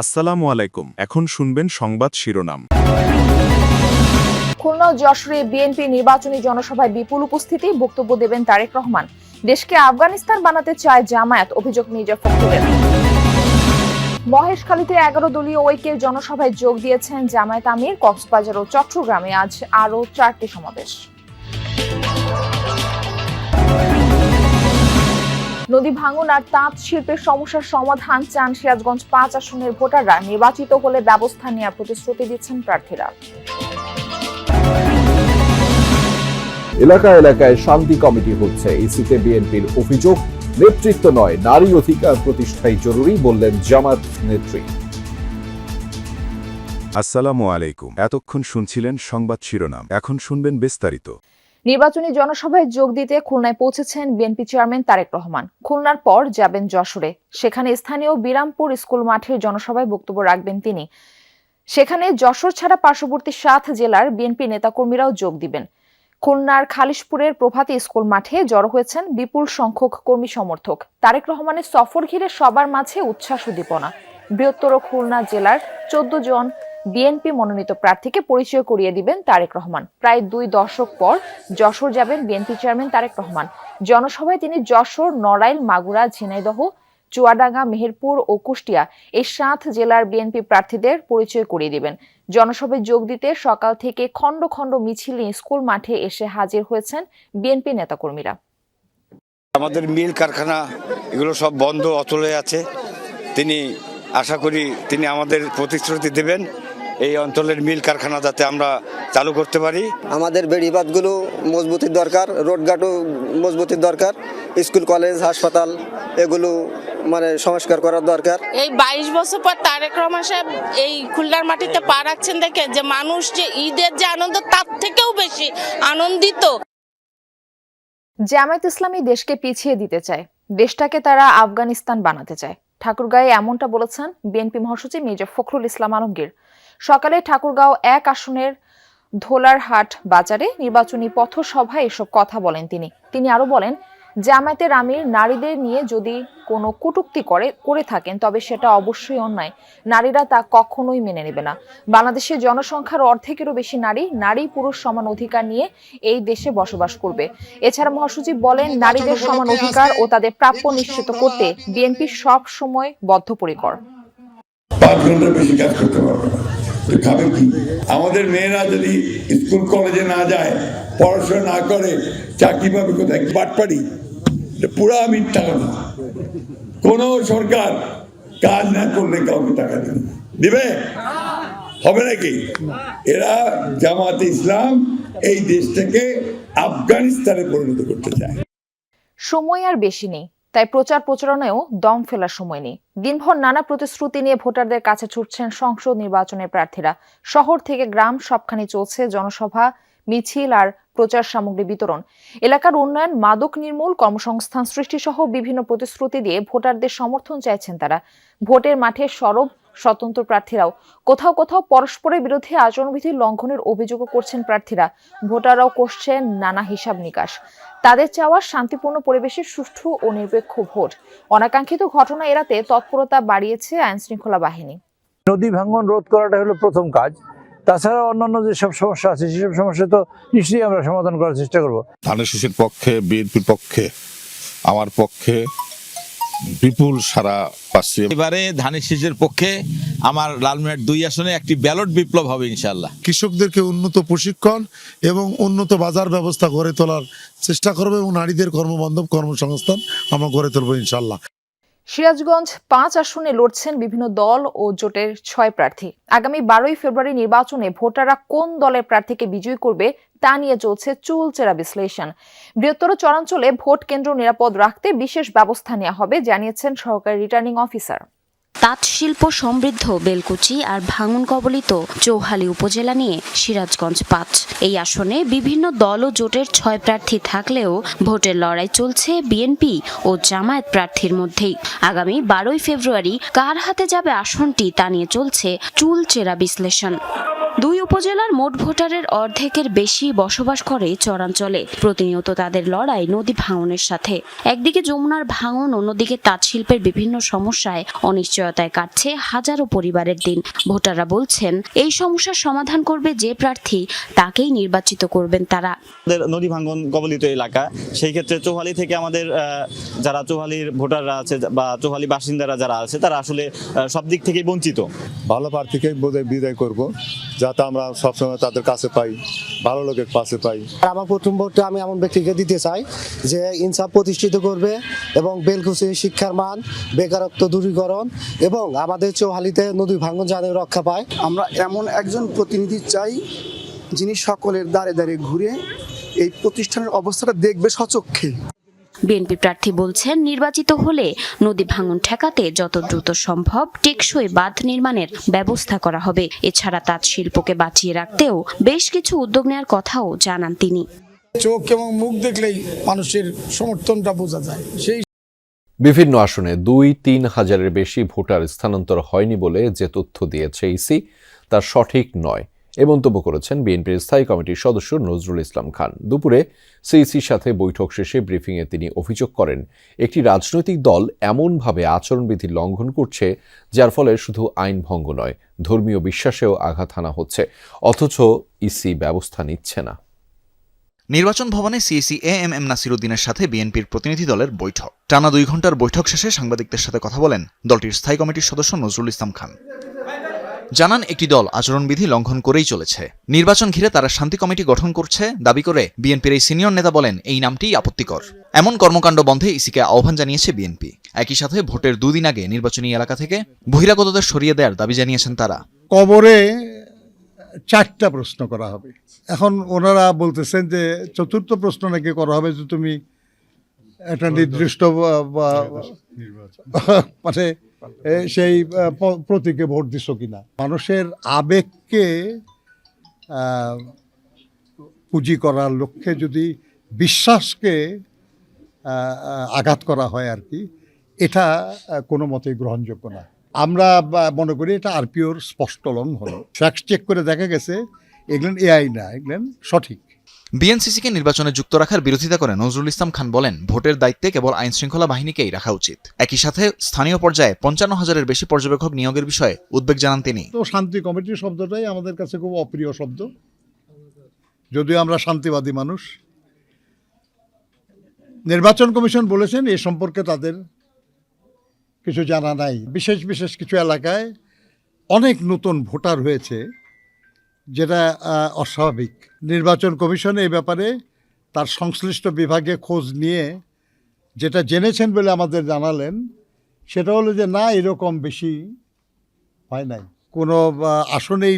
আসসালামু আলাইকুম। এখন শুনবেন সংবাদ শিরোনাম। খুলনা ও যশোরে বিএনপি নির্বাচনী জনসভায় বিপুল উপস্থিতি, বক্তব্য দেবেন তারেক রহমান। দেশকে আফগানিস্তান বানাতে চায় জামায়াত, অভিযোগ মির্জা ফখরুলের। মহেশখালীতে 11 দলীয় ঐক্যের জনসভায় যোগ দিয়েছেন জামায়াত আমির। কক্সবাজার ও চট্টগ্রামে আজ আরও 4টি সমাবেশ। নদী ভাঙন আর তাঁত শিল্পের সমস্যার সমাধান চান সিরাজগঞ্জ 5 আসনের ভোটাররা। নির্বাচিত হলে ব্যবস্থা নেওয়ার প্রতিশ্রুতি দিচ্ছেন প্রার্থীরা। এলাকায় এলাকায় শান্তি কমিটি হচ্ছে, ইসিতে বিএনপির অভিযোগ নেতৃত্ব নয়, নারী অধিকার প্রতিষ্ঠাই জরুরি, বললেন জামাত নেত্রী। আসসালামু আলাইকুম। এতক্ষণ শুনছিলেন সংবাদ শিরোনাম, এখন শুনবেন বিস্তারিত। নির্বাচনী জনসভায় যোগ দিতে খুলনায় পৌঁছেছেন বিএনপি চেয়ারম্যান তারেক রহমান। খুলনার পর যাবেন যশোরে, সেখানে স্থানীয় বিরামপুর স্কুল মাঠের জনসভায় বক্তব্য রাখবেন তিনি। সেখানে যশোর ছাড়া পার্শ্ববর্তী 7 জেলার বিএনপি নেতাকর্মীরাও যোগ দিবেন। খুলনার খালিশপুরের প্রভাতী স্কুল মাঠে জড়ো হয়েছেন বিপুল সংখ্যক কর্মী সমর্থক। তারেক রহমানের সফর ঘিরে সবার মাঝে উচ্ছ্বাস উদ্দীপনা। বৃহত্তর খুলনা জেলার 14 জন বিএনপি মনোনীত প্রার্থীকে পরিচয় করিয়ে দিবেন তারেক রহমান। প্রায় 2 দশক পর যশোর যাবেন বিএনপি চেয়ারম্যান তারেক রহমান। জনসভায় তিনি যশোর, নড়াইল, মাগুরা, ঝিনাইদহ, চুয়াডাঙ্গা, মেহেরপুর ও কুষ্টিয়া এই 7 জেলার বিএনপি প্রার্থীদের পরিচয় করিয়ে দিবেন। জনসভায় যোগ দিতে সকাল থেকে খণ্ড খণ্ড মিছিল নিয়ে স্কুল মাঠে এসে হাজির হয়েছেন বিএনপি নেতাকর্মীরা। আমাদের মিল কারখানা এগুলো সব বন্ধ অচলে আছে। তিনি আশা করি তিনি আমাদের প্রতিশ্রুতি দেবেন এই অঞ্চলের মিল কারখানা যাতে আমরা চালু করতে পারি। আমাদের বেড়িবাঁধগুলো মজবুতির দরকার, রোডঘাটও মজবুতির দরকার, স্কুল কলেজ হাসপাতাল এগুলো সংস্কার করার দরকার। এই 22 বছর পর তারেক রহমান সাহেব এই খুলনার মাটিতে পা রাখছেন দেখে যে মানুষ যে ঈদের যে আনন্দ তার থেকেও বেশি আনন্দিত। জামায়াত ইসলামী দেশকে পিছিয়ে দিতে চায়, দেশটাকে তারা আফগানিস্তান বানাতে চায়। ঠাকুরগাঁয়ে এমনটা বলেছেন বিএনপি মহাসচিব মির্জা ফখরুল ইসলাম আলমগীর। সকালে ঠাকুরগাঁও 1 আসনের ধোলারহাট বাজারে নির্বাচনী পথসভায় এসব কথা বলেন তিনি আরো বলেন, জামায়াতের আমির নারীদের নিয়ে যদি কোনো কটূক্তি করে থাকেন তবে সেটা অবশ্যই অন্যায়। নারীরা তা কখনোই মেনে নেবে না। বাংলাদেশের জনসংখ্যার অর্ধেকেরও বেশি নারী পুরুষ সমান অধিকার নিয়ে এই দেশে বসবাস করবে। এছাড়া মহাসচিব বলেন, নারীদের সমান অধিকার ও তাদের প্রাপ্য নিশ্চিত করতে বিএনপি সব সময় বদ্ধপরিকর। 5 ঘন্টার বেশি কাজ করতে পারবে না, খাবে কি? আমাদের মেয়েরা যদি স্কুল কলেজে না যায়, পড়াশোনা না করে, চাকরি পাবে কোথায়? বাটপাড়ি, পুরা মিথ্যা কথা। কোন সরকার কাজ না করলে কাউকে টাকা দিবে? হবে নাকি? এরা জামাতে ইসলাম এই দেশটাকে আফগানিস্তানে পরিণত করতে চায়। সময় আর বেশি নেই, তাই প্রচার প্রচারণায়ও দম ফেলার সময় নেই। দিনভর নানা প্রতিশ্রুতি নিয়ে ভোটারদের কাছে ছুটছেন সংসদ নির্বাচনের প্রার্থীরা। শহর থেকে গ্রাম সবখানে চলছে জনসভা, মিছিল আর প্রচার সামগ্রী বিতরণ। এলাকার উন্নয়ন, মাদক নির্মূল, কর্মসংস্থান সৃষ্টি সহ বিভিন্ন প্রতিশ্রুতি দিয়ে ভোটারদের সমর্থন চাইছেন তারা। ভোটের মাঠে সরব স্বতন্ত্র প্রার্থীরাও। কোথাও কোথাও পরস্পরের বিরুদ্ধে আচরণবিধি লঙ্ঘনের অভিযোগও করছেন প্রার্থীরা। ভোটাররাও করছেন নানা হিসাব নিকাশ। তাদের চাওয়া শান্তিপূর্ণ পরিবেশে সুষ্ঠু ও নিরপেক্ষ ভোট। অনাকাঙ্ক্ষিত ঘটনা এড়াতে তৎপরতা বাড়িয়েছে আইনশৃঙ্খলা বাহিনী। নদী ভাঙন রোধ করাটা হলো প্রথম কাজ। তাছাড়া অন্যান্য যেসব সমস্যা আছে সেসব সমস্যা তো নিশ্চয়ই আমরা সমাধান করার চেষ্টা করব। ধানের শীষের পক্ষে, বিএনপির পক্ষে, আমার পক্ষে বিপুল সারা পাচ্ছি। এবারে ধানের শীষের পক্ষে আমার লালমনিরহাট 2 আসনে একটি ব্যালট বিপ্লব হবে ইনশাআল্লাহ। কৃষকদেরকে উন্নত প্রশিক্ষণ এবং উন্নত বাজার ব্যবস্থা গড়ে তোলার চেষ্টা করবো এবং নারীদের কর্মবান্ধব কর্মসংস্থান আমরা গড়ে তুলবো ইনশাআল্লাহ। সিরাজগঞ্জ 5 আসনে লড়ছেন বিভিন্ন দল ও জোটের 6 প্রার্থী। আগামী 12ই ফেব্রুয়ারি নির্বাচনে ভোটাররা কোন দলের প্রার্থীকে বিজয়ী করবে তা নিয়ে চলছে চুলচেরা বিশ্লেষণ। বৃহত্তর চরাঞ্চলে ভোট কেন্দ্র নিরাপদ রাখতে বিশেষ ব্যবস্থা নেওয়া হবে, জানিয়েছেন সহকারী রিটার্নিং অফিসার। তাঁত শিল্প সমৃদ্ধ বেলকুচি আর ভাঙন কবলিত চৌহালি উপজেলা নিয়ে সিরাজগঞ্জ 5 এই আসনে বিভিন্ন দল ও জোটের 6 প্রার্থী থাকলেও ভোটের লড়াই চলছে বিএনপি ও জামায়াত প্রার্থীর মধ্যেই। আগামী 12ই ফেব্রুয়ারি কার হাতে যাবে আসনটি তা নিয়ে চলছে চুলচেরা বিশ্লেষণ। দুই উপজেলার মোট ভোটারের অর্ধেকের বেশি বসবাস করে চরাঞ্চলে। প্রতিনিয়ত তাদের লড়াই নদী ভাঙনের সাথে। একদিকে যমুনার ভাঙন, অন্যদিকে তাঁত শিল্পের বিভিন্ন সমস্যায় অনিশ্চয়তায় কাটছে হাজারো পরিবারের দিন। ভোটাররা বলছেন এই সমস্যার সমাধান করবে যে প্রার্থী, তাকেই নির্বাচিত করবেন তারা। নদী ভাঙন কবলিত এলাকা, সেই ক্ষেত্রে চৌহালি থেকে আমাদের যারা চৌহালির ভোটাররা আছে বা চৌহালি বাসিন্দারা যারা আছে, তারা আসলে সব দিক থেকেই বঞ্চিত। ভালো প্রার্থীকে বিদায় করব, যাতে আমরা সবসময় তাদের কাছে পাই, ভালো লোকের পাশে পাই। আমার প্রথম ভোটটা আমি এমন ব্যক্তিকে দিতে চাই যে ইনসাফ প্রতিষ্ঠিত করবে এবং বেলকুচি শিক্ষার মান, বেকারত্ব দূরীকরণ এবং আমাদের চৌহালিতে নদী ভাঙন যেন রক্ষা পায়। আমরা এমন একজন প্রতিনিধি চাই যিনি সকলের দ্বারে দ্বারে ঘুরে এই প্রতিষ্ঠানের অবস্থাটা দেখবে সচক্ষে। বিএনপি প্রার্থী বলছেন, নির্বাচিত হলে নদী ভাঙন ঠেকাতে যত দ্রুত সম্ভব টেকসই বাঁধ নির্মাণের ব্যবস্থা করা হবে। এছাড়া তাঁত শিল্পকে বাঁচিয়ে রাখতেও বেশ কিছু উদ্যোগ নেওয়ার কথাও জানান তিনি। চোখ এবং মুখ দেখলেই মানুষের সমর্থনটা বোঝা যায়। সেই বিভিন্ন আসনে 2-3 হাজারের বেশি ভোটার স্থানান্তর হয়নি বলে যে তথ্য দিয়েছে ইসি, তা সঠিক নয় এ মন্তব্য করেছেন বিএনপির স্থায়ী কমিটির সদস্য নজরুল ইসলাম খান। দুপুরে সিইসির সাথে বৈঠক শেষে ব্রিফিংয়ে তিনি অভিযোগ করেন, একটি রাজনৈতিক দল এমনভাবে আচরণবিধি লঙ্ঘন করছে যার ফলে শুধু আইন ভঙ্গ নয়, ধর্মীয় বিশ্বাসেও আঘাত হানা হচ্ছে, অথচ ইসি ব্যবস্থা নিচ্ছে না। নির্বাচন ভবনে সিইসি এএমএম নাসিরউদ্দিনের সাথে বিএনপির প্রতিনিধি দলের বৈঠক। টানা 2 ঘণ্টার বৈঠক শেষে সাংবাদিকদের সাথে কথা বলেন দলটির স্থায়ী কমিটির সদস্য নজরুল ইসলাম খান। জানান, একটি দল আচরণবিধি লঙ্ঘন করেই চলেছে। নির্বাচন ঘিরে তারা শান্তি কমিটি গঠন করছে দাবি করে বিএনপির এই সিনিয়র নেতা বলেন, এই নামটিই আপত্তিকর। এমন কর্মকাণ্ড বন্ধে ইসিকে আহ্বান জানিয়েছে বিএনপি। একই সাথে ভোটের 2 দিন আগে নির্বাচনী এলাকা থেকে বহিরাগতদের সরিয়ে দেওয়ার দাবি জানিয়েছেন তারা। কবরে 4টা প্রশ্ন করা হবে। এখন ওনারা বলতেছেন যে 4র্থ প্রশ্ন নাকি করা হবে যে তুমি একটা নির্দিষ্ট মানে সেই প্রতীকে ভোট দিচ্ছ কিনা। মানুষের আবেগকে পুঁজি করার লক্ষ্যে যদি বিশ্বাসকে আঘাত করা হয় আর কি, এটা কোনো মতেই গ্রহণযোগ্য না। আমরা মনে করি এটা আরপিওর স্পষ্ট লঙ্ঘন। ফ্যাক্ট চেক করে দেখা গেছে এগুলো এআই না, এগুলো সঠিক। বিএনসিসিকে নির্বাচনে যুক্ত রাখার বিরোধিতা করে নজরুল ইসলাম খান বলেন, ভোটের দায়িত্বে কেবল আইন শৃঙ্খলা বাহিনীকেই রাখা উচিত। একই সাথে স্থানীয় পর্যায়ে 55,000-এর বেশি পর্যবেক্ষক নিয়োগের বিষয়ে উদ্বেগ জানান তিনি। তো শান্তি কমিটির শব্দটাই আমাদের কাছে খুব অপ্রিয় শব্দ, যদিও আমরা শান্তিবাদী মানুষ। নির্বাচন কমিশন বলেছেন এ সম্পর্কে তাদের কিছু জানা নাই। বিশেষ বিশেষ কিছু এলাকায় অনেক নতুন ভোটার হয়েছে, যেটা অস্বাভাবিক। নির্বাচন কমিশন এই ব্যাপারে তার সংশ্লিষ্ট বিভাগে খোঁজ নিয়ে যেটা জেনেছেন বলে আমাদের জানালেন, সেটা হলো যে না, এরকম বেশি হয় নাই, কোনো আসনেই